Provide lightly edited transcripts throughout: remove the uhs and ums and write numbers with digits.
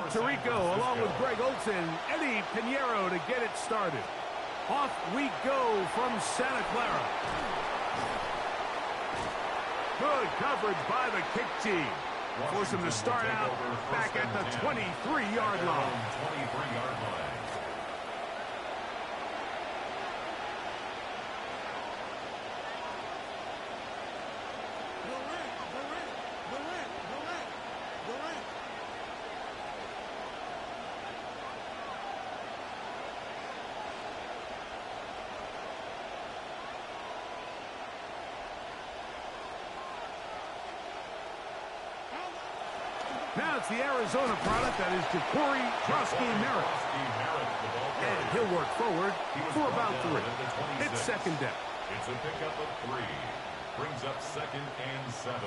Puerto Rico, along with Greg Olson, Eddie Pinheiro to get it started. Off we go from Santa Clara. Good coverage by the kick team. Force him to start out back at the 23-yard line. 23-yard line. Now it's the Arizona product that is Ja'Cory Trotsky-Merritt. And he'll work forward for about 3. It's second down. It's a pickup of 3. Brings up 2nd and 7.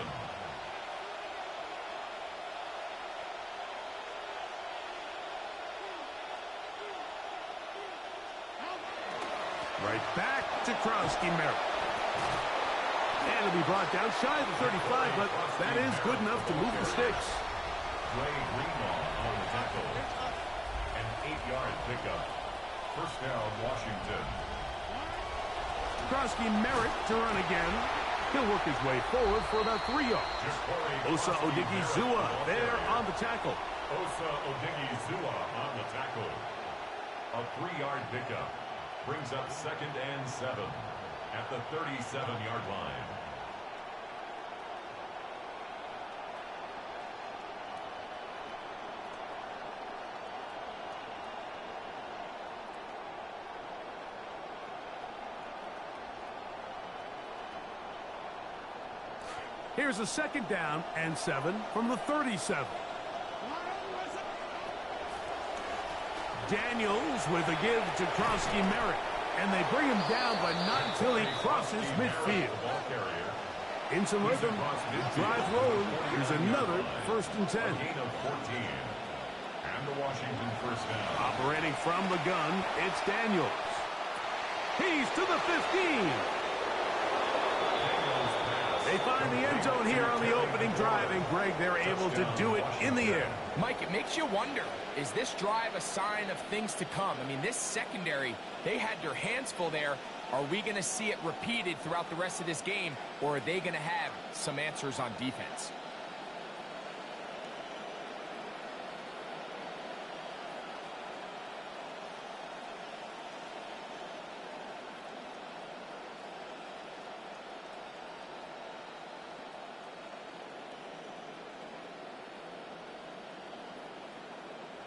Right back to Trotsky-Merritt. And it'll be brought down shy of the 35, but that is good enough to move the sticks. Dre Greenlaw on the tackle. An 8-yard pickup. First down, Washington. Trotsky-Merritt to run again. He'll work his way forward for about 3 yards. Osa Odigizua there on the tackle. Osa Odigizua on the tackle. A 3-yard pickup. Brings up 2nd and 7 at the 37-yard line. Here's a 2nd down and 7 from the 37. Daniels with a give to Trotsky-Merritt. And they bring him down, but not until he crosses midfield. In some rhythm, drive rolling. Here's another 1st and 10. Gain of 14. And the Washington first down. Operating from the gun, it's Daniels. He's to the 15. They find the end zone here on the opening drive, and Greg, they're able to do it in the air. Mike, it makes you wonder, is this drive a sign of things to come? I mean, this secondary, they had their hands full there. Are we going to see it repeated throughout the rest of this game, or are they going to have some answers on defense?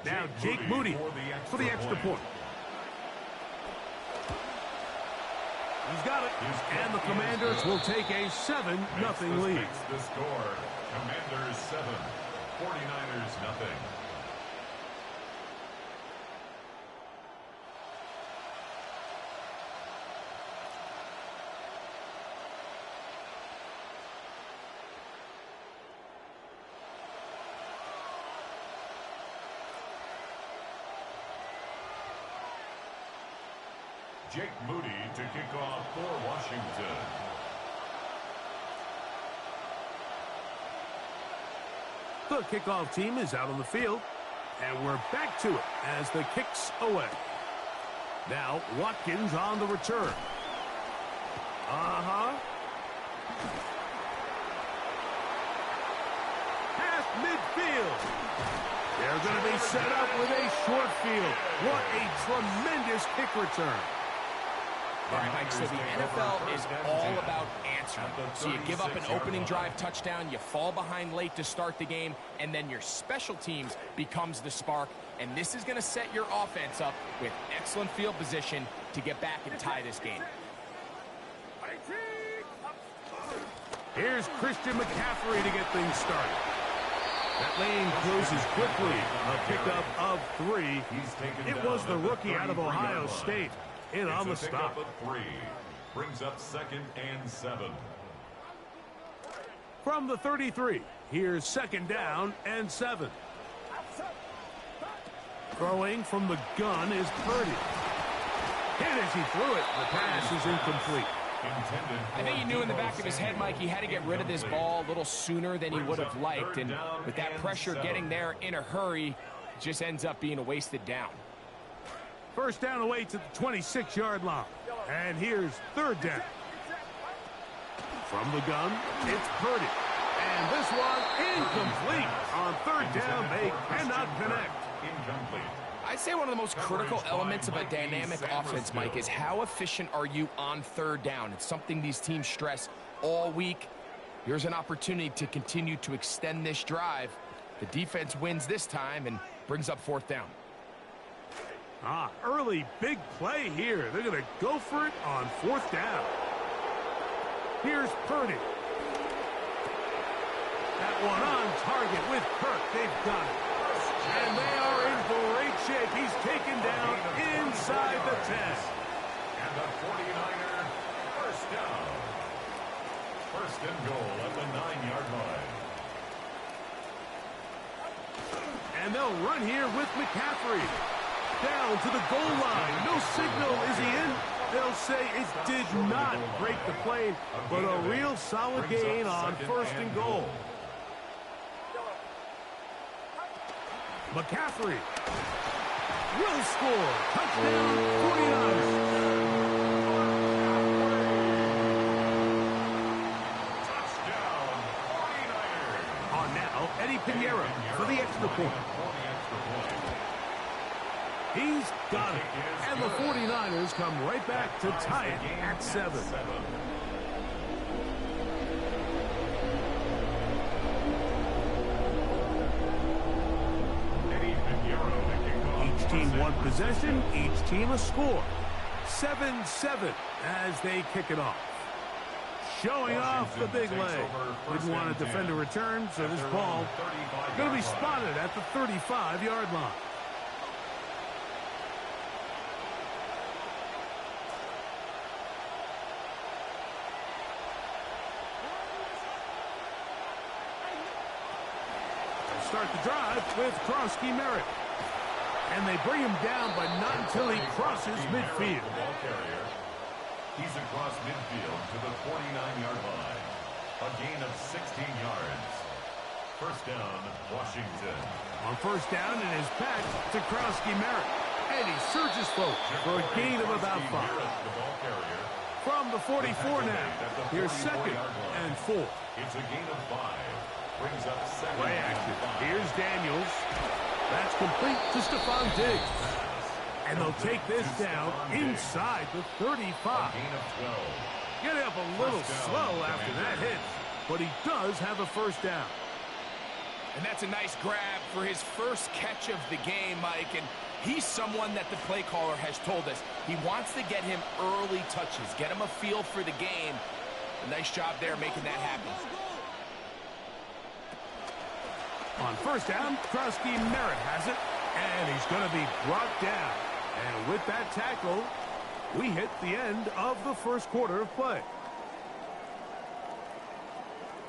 Now Jake Moody for the extra point. He's got it. And the Commanders will take a 7-0 lead. Makes the score. Commanders 7, 49ers nothing. Jake Moody to kick off for Washington. The kickoff team is out on the field, and we're back to it as the kick's away. Now Watkins on the return. Past midfield. They're going to be set up with a short field. What a tremendous kick return. All right, Mike, so the NFL is all about answering. So you give up an opening drive touchdown, you fall behind late to start the game, and then your special teams becomes the spark. And this is going to set your offense up with excellent field position to get back and tie this game. Here's Christian McCaffrey to get things started. That lane closes quickly. A pickup of 3. It was the rookie out of Ohio State. In on the stop. Of 3. Brings up 2nd and 7. From the 33, here's 2nd down and 7. Throwing from the gun is Purdy. Hit as he threw it. The pass is incomplete. I think he knew in the back of his head, Mike, he had to get rid of this ball a little sooner than he would have liked. And with that pressure getting there in a hurry, just ends up being a wasted down. First down away to the 26-yard line. And here's third down. From the gun, it's Purdy. And this one incomplete. On third down, they cannot connect. Incomplete. I'd say one of the most critical elements of a dynamic offense, Mike, is how efficient are you on third down. It's something these teams stress all week. Here's an opportunity to continue to extend this drive. The defense wins this time and brings up fourth down. Early big play here. They're going to go for it on fourth down. Here's Purdy. That one on target with Kirk. They've got it. And they are in great shape. He's taken down inside the 10. And the 49er first down. First and goal at the 9-yard line. And they'll run here with McCaffrey. Down to the goal line. No signal. Is he in? They'll say it did not break the plane, but a real solid gain on first and goal. McCaffrey will score. Touchdown, 49ers. Touchdown, 49ers. On now, Eddie Pinheiro for the extra point. He's got it. And the 49ers come right back to tie it at 7. Each team one possession, each team a score. 7-7 as they kick it off. Showing off the big leg. Didn't want to defend a return, so this ball going to be spotted at the 35-yard line. Start the drive with Krosky Merritt. And they bring him down, but not until he crosses midfield. He's across midfield to the 49-yard line. A gain of 16 yards. First down, Washington. On first down, it is back to Krosky Merritt. And he surges forward for a gain of about 5. From the 44 now. Here's second and 4. It's a gain of 5. Brings up second. Play action. Here's Daniels. That's complete to Stephon Diggs. And they'll take this down inside the 35. Gain of 12. Getting up a little slow after that hit, but he does have a first down. And that's a nice grab for his first catch of the game, Mike. And he's someone that the play caller has told us he wants to get him early touches, get him a feel for the game. A nice job there making that happen. On first down, Krosky Merritt has it, and he's going to be brought down. And with that tackle, we hit the end of the first quarter of play.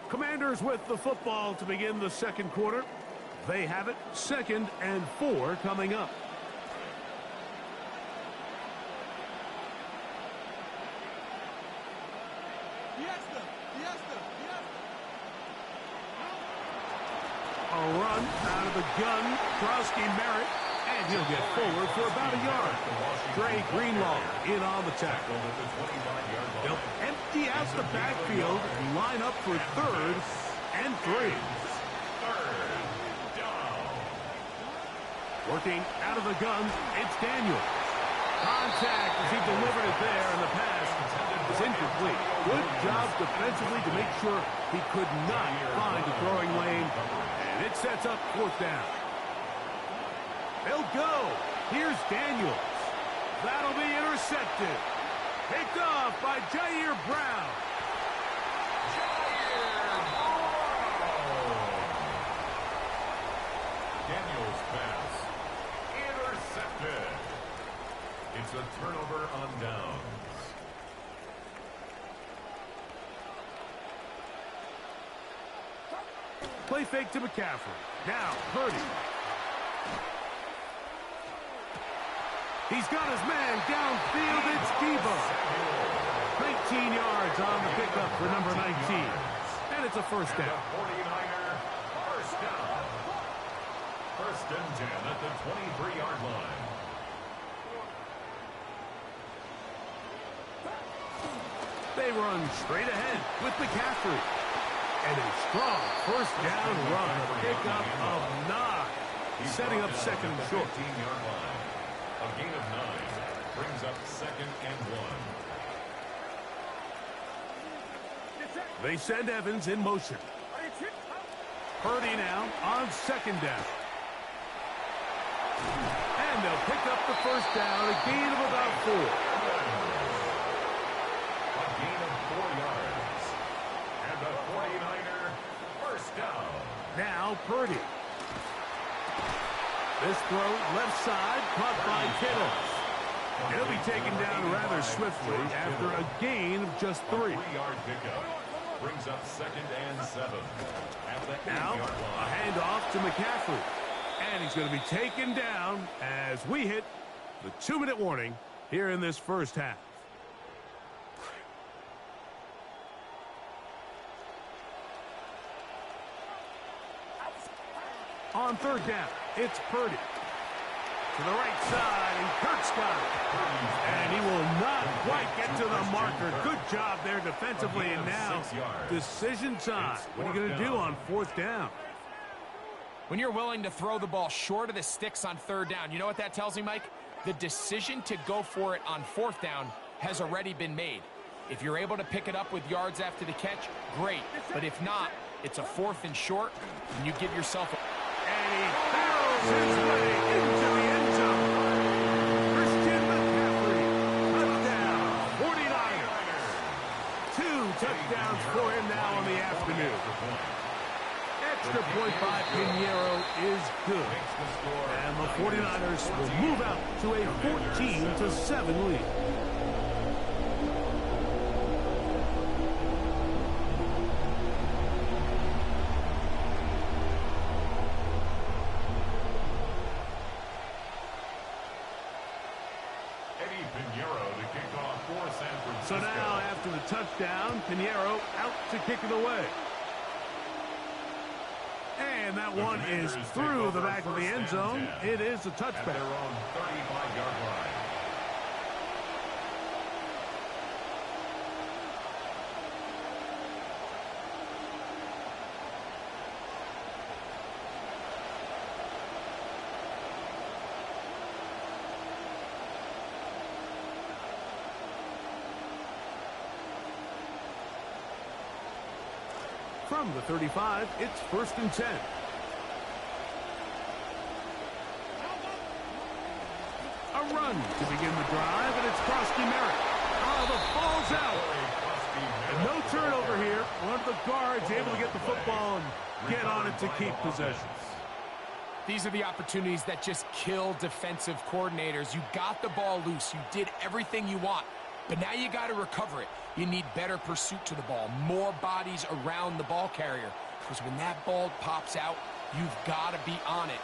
Commanders with the football to begin the second quarter. They have it, 2nd and 4 coming up. A run out of the gun, Krosky Merritt, and he'll get forward for about a yard. Dre Greenlaw in on the tackle. They'll empty out the backfield, line up for 3rd and 3. Working out of the gun, it's Daniels. Contact as he delivered it there, and the pass is incomplete. Good job defensively to make sure he could not find the throwing lane. And it sets up 4th down. They'll go. Here's Daniels. That'll be intercepted. Picked off by Jair Brown. Daniels pass. Intercepted. It's a turnover on downs. Play fake to McCaffrey. Now, Purdy. He's got his man downfield. It's Debo. 19 yards on the pickup for number 19. And it's a first down. 49er first down. First and 10 at the 23-yard line. They run straight ahead with McCaffrey. And a strong first down run. Pickup of 9. Setting up second and short. 15-yard line. A gain of 9 brings up second and 1. They send Evans in motion. Purdy now on second down. And they'll pick up the first down, a gain of about 4. A gain of 4 yards. And the 49er first down. Now Purdy. This throw left side, caught by Kittle. He'll be taken down rather swiftly after a gain of just 3. 3-yard pickup brings up second and 7. Now, a handoff to McCaffrey. And he's going to be taken down as we hit the 2-minute warning here in this first half. On third down, it's Purdy. To the right side, and Kurt's got it. And he will not quite get to the marker. Good job there defensively, and now decision time. What are you going to do on fourth down? When you're willing to throw the ball short of the sticks on third down, you know what that tells me, Mike? The decision to go for it on fourth down has already been made. If you're able to pick it up with yards after the catch, great. But if not, it's a 4th and short, and you give yourself a... And he barrels his way into the end zone. Christian McCaffrey, touchdown, 49ers. 2 touchdowns for him now in the afternoon. Extra point by Pinheiro is good. And the 49ers will move out to a 14-7 lead. So now, after the touchdown, Pinheiro out to kick it away. And that one is through the back of the end zone. It is a touchback. At their own 35-yard line. From the 35, it's first and 10. A run to begin the drive, and it's Krosky Merritt. Oh, the ball's out. And no turnover here. One of the guards able to get the football and get on it to keep possession. These are the opportunities that just kill defensive coordinators. You got the ball loose. You did everything you want. But now you got to recover it. You need better pursuit to the ball, more bodies around the ball carrier. Because when that ball pops out, you've got to be on it.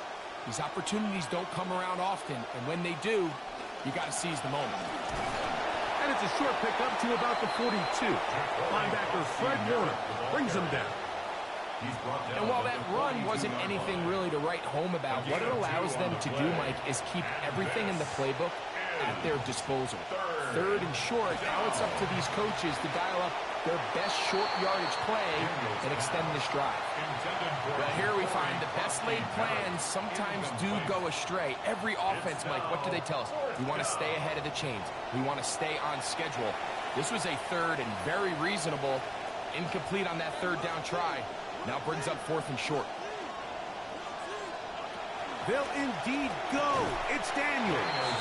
These opportunities don't come around often, and when they do, you got to seize the moment. And it's a short pickup to about the 42. Linebacker Fred Warner brings him down. And while that run wasn't anything really to write home about, what it allows them to do, Mike, is keep everything in the playbook at their disposal. Third and short, now it's up to these coaches to dial up their best short yardage play and extend this drive. Well, here we find the best laid plans sometimes do go astray. Every offense, Mike, what do they tell us? We want to stay ahead of the chains. We want to stay on schedule. This was a third and very reasonable, incomplete on that third down try. Now brings up 4th and short. They'll indeed go. It's Daniels.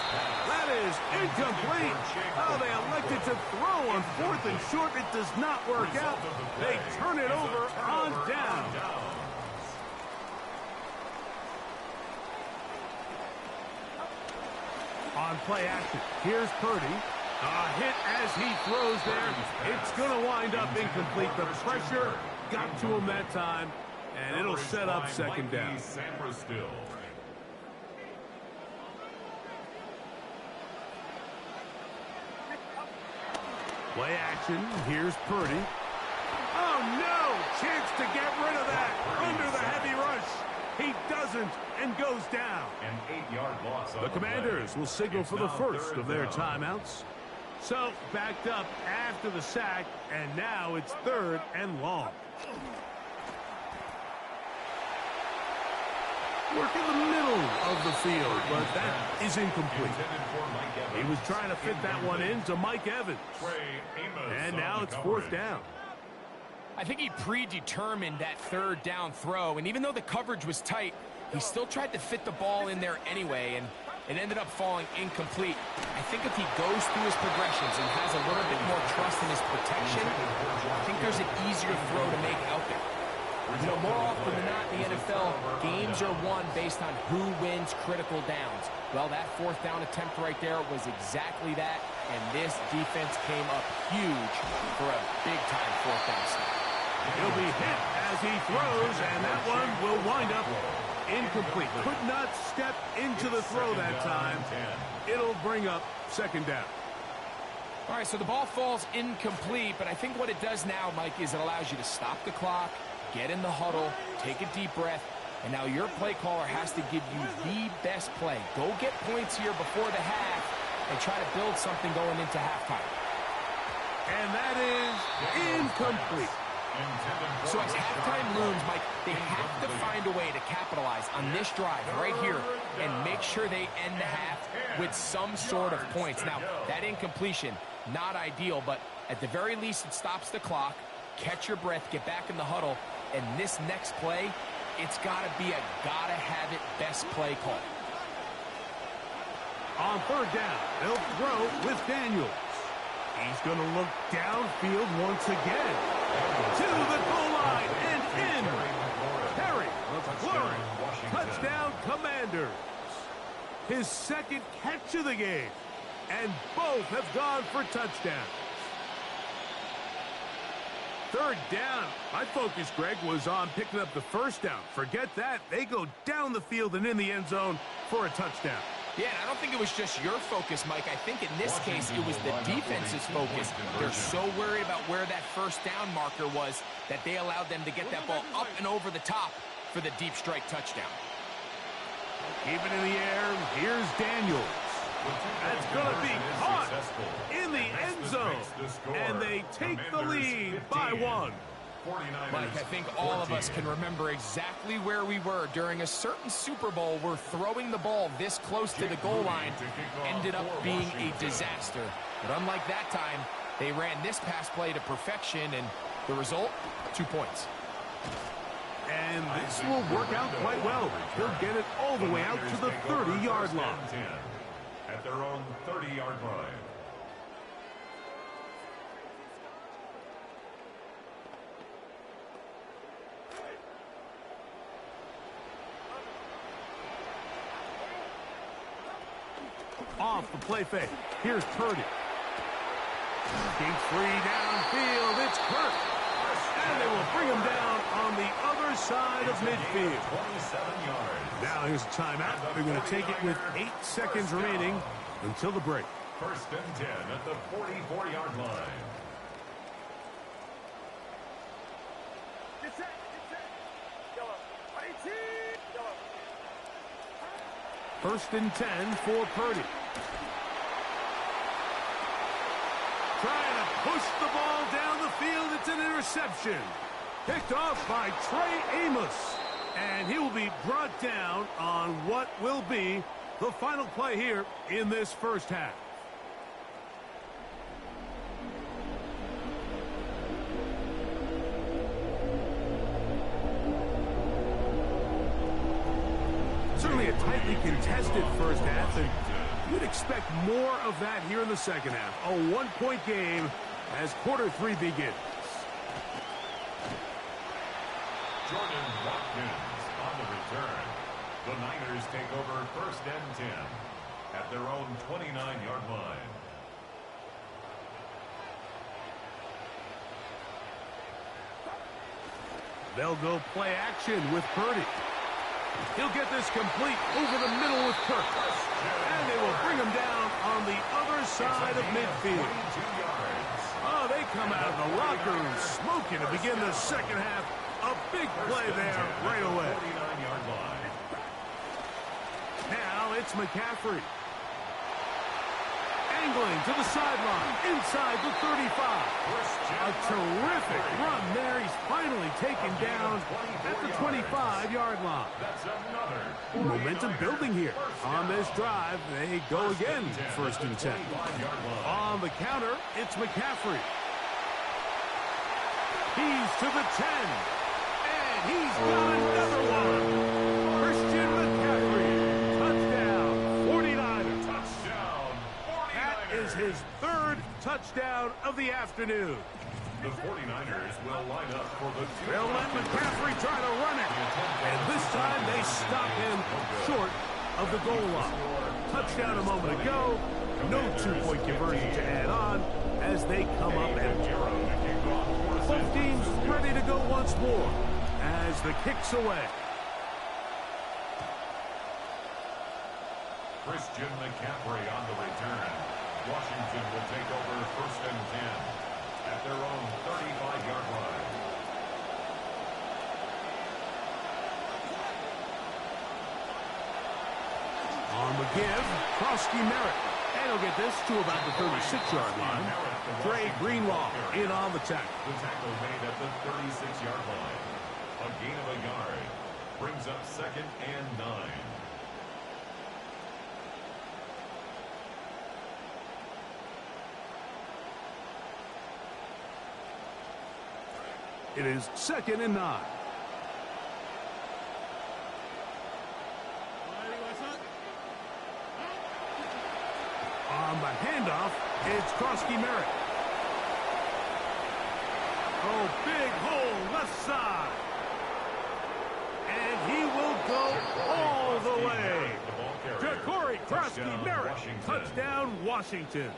That is incomplete. Oh, they elected to throw on 4th and short. It does not work out. They turn it over on down. On play action, here's Purdy. A hit as he throws there. It's going to wind up incomplete. The pressure got to him that time, and it'll set up second down. Play action. Here's Purdy. Oh, no! Chance to get rid of that under the heavy rush. He doesn't and goes down. An 8-yard loss. The Commanders will signal for the first of their timeouts. So, backed up after the sack, and now it's 3rd and long. Work in the middle of the field, but that is incomplete. He was trying to fit that one into Mike Evans. And now it's 4th down. I think he predetermined that 3rd down throw, and even though the coverage was tight, he still tried to fit the ball in there anyway, and it ended up falling incomplete. I think if he goes through his progressions and has a little bit more trust in his protection, I think there's an easier throw to make out there. You know, more often than not in the NFL, games are won based on who wins critical downs. Well, that 4th down attempt right there was exactly that, and this defense came up huge for a big-time 4th down stop. He'll be hit as he throws, and that one will wind up incomplete. Could not step into the throw that time. It'll bring up 2nd down. All right, so the ball falls incomplete, but I think what it does now, Mike, is it allows you to stop the clock, get in the huddle, take a deep breath, and now your play caller has to give you the best play. Go get points here before the half and try to build something going into halftime. And that is incomplete. So as halftime looms, Mike, they have to find a way to capitalize on this drive right here and make sure they end the half with some sort of points. Now, that incompletion, not ideal, but at the very least it stops the clock. Catch your breath, get back in the huddle, and this next play, it's got to be a gotta-have-it best play call. On 3rd down, they'll throw with Daniels. He's going to look downfield once again. To the goal line and in. Terry McLaurin, touchdown Commanders. His 2nd catch of the game, and both have gone for touchdowns. 3rd down. My focus, Greg, was on picking up the 1st down. Forget that. They go down the field and in the end zone for a touchdown. Yeah, and I don't think it was just your focus, Mike. I think in this case, it was the defense's focus. They're so worried about where that 1st down marker was that they allowed them to get that ball up and over the top for the deep strike touchdown. Keep it in the air. Here's Daniels. That's going to be caught in the end zone. And they take the lead by 1. Mike, I think all of us can remember exactly where we were during a certain Super Bowl where throwing the ball this close to the goal line ended up being a disaster. But unlike that time, they ran this pass play to perfection, and the result, 2 points. And this will work out quite well. He'll get it all the way out to the 30-yard line. At their own 30-yard line. Off the play fake. Here's Purdy. Deep free downfield. It's Kirk. And they will bring him down on the other side of midfield. 27 yards. Now here's a timeout. They're going to take it with 8 seconds remaining until the break. 1st and 10 at the 44-yard line. First and 10 for Purdy. Trying to push the ball down the field. It's an interception. Picked off by Trey Amos. And he will be brought down on what will be the final play here in this 1st half. Certainly a tightly contested 1st half, and you'd expect more of that here in the 2nd half. A 1-point game as quarter 3 begins. Jordan Watkins on the return. The Niners take over 1st and 10 at their own 29-yard line. They'll go play action with Purdy. He'll get this complete over the middle with Kirk. And they will bring him down on the other side of midfield. Oh, they come out of the locker room smoking to begin the 2nd half. A big play there right away. 49-yard line. it's McCaffrey. Angling to the sideline, inside the 35. A terrific run there. He's finally taken down at the 25-yard line. Momentum building here. On this drive, they go again, 1st and 10. On the counter, it's McCaffrey. He's to the 10. And he's got another one. Christian McCaffrey. Touchdown, 49ers. That is his 3rd touchdown of the afternoon. The 49ers will line up for the two. They'll let McCaffrey try to run it. And this time they stop him short of the goal line. Touchdown a moment ago. No 2-point conversion to add on as they come up empty. Both teams ready to go once more as the kick's away. Christian McCaffrey on the return. Washington will take over 1st and 10 at their own 35-yard line. On the give, Krosky Merritt. And he'll get this to about the 36-yard line. Dre Greenlaw in on the tackle. The tackle made at the 36-yard line. A gain of a yard. Brings up 2nd and 9. It is 2nd and 9. On the handoff, it's Krosky Merritt. Oh, big hole left side. And he will go all the way. Ja'Cory Krosky Merritt. Touchdown, Washington.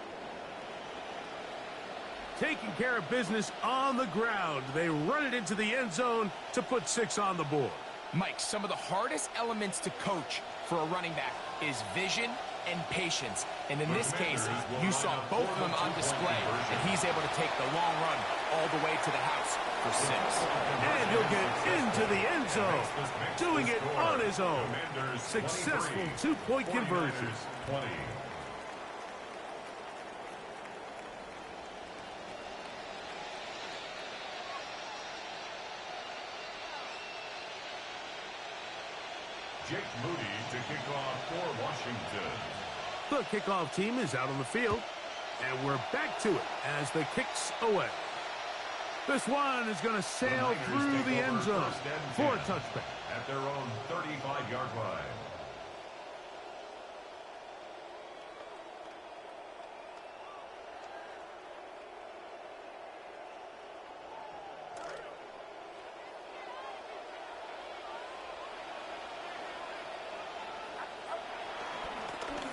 Taking care of business on the ground. They run it into the end zone to put 6 on the board. Mike, some of the hardest elements to coach for a running back is vision and patience. And in this case, you saw both of them on display, and he's able to take the long run all the way to the house for 6. And he'll get into the end zone, doing it on his own. Successful 2-point conversion. Jake Moody to kick off for Washington. The kickoff team is out on the field, and we're back to it as the kick's away. This one is going to sail through the end zone for a touchback. At their own 35-yard line.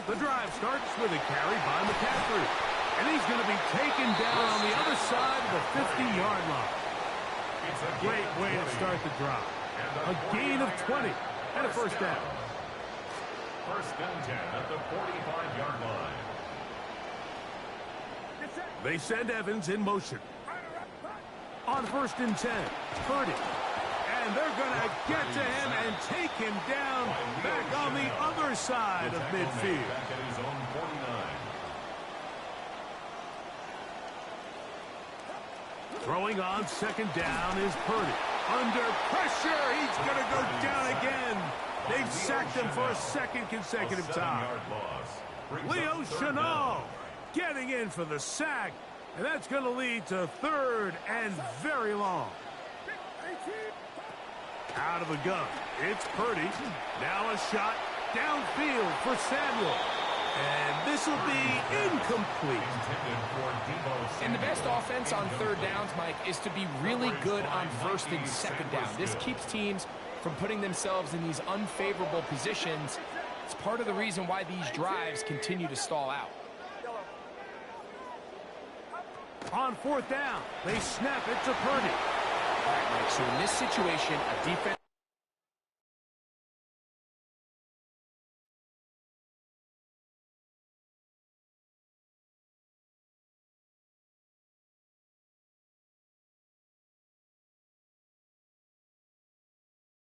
The drive starts with a carry by McCaffrey. And he's going to be taken down on the other side of the 50-yard line. It's a great way to start the drive. A gain of 20 and a 1st down. 1st and 10 at the 45-yard line. They send Evans in motion. On 1st and 10, Purdy. And they're going to get to him and take him down back on the other side of midfield. Back at his own 49. Throwing on 2nd down is Purdy. Under pressure, he's going to go down again. They've sacked him for a 2nd consecutive time. Leo Chenal getting in for the sack, and that's going to lead to 3rd and very long. Out of the gun, it's Purdy. Now a shot downfield for Samuel. And this will be incomplete. And the best offense on 3rd downs, Mike, is to be really good on 1st and 2nd down. This keeps teams from putting themselves in these unfavorable positions. It's part of the reason why these drives continue to stall out. On 4th down, they snap it to Purdy. All right, Mike, so in this situation, a defense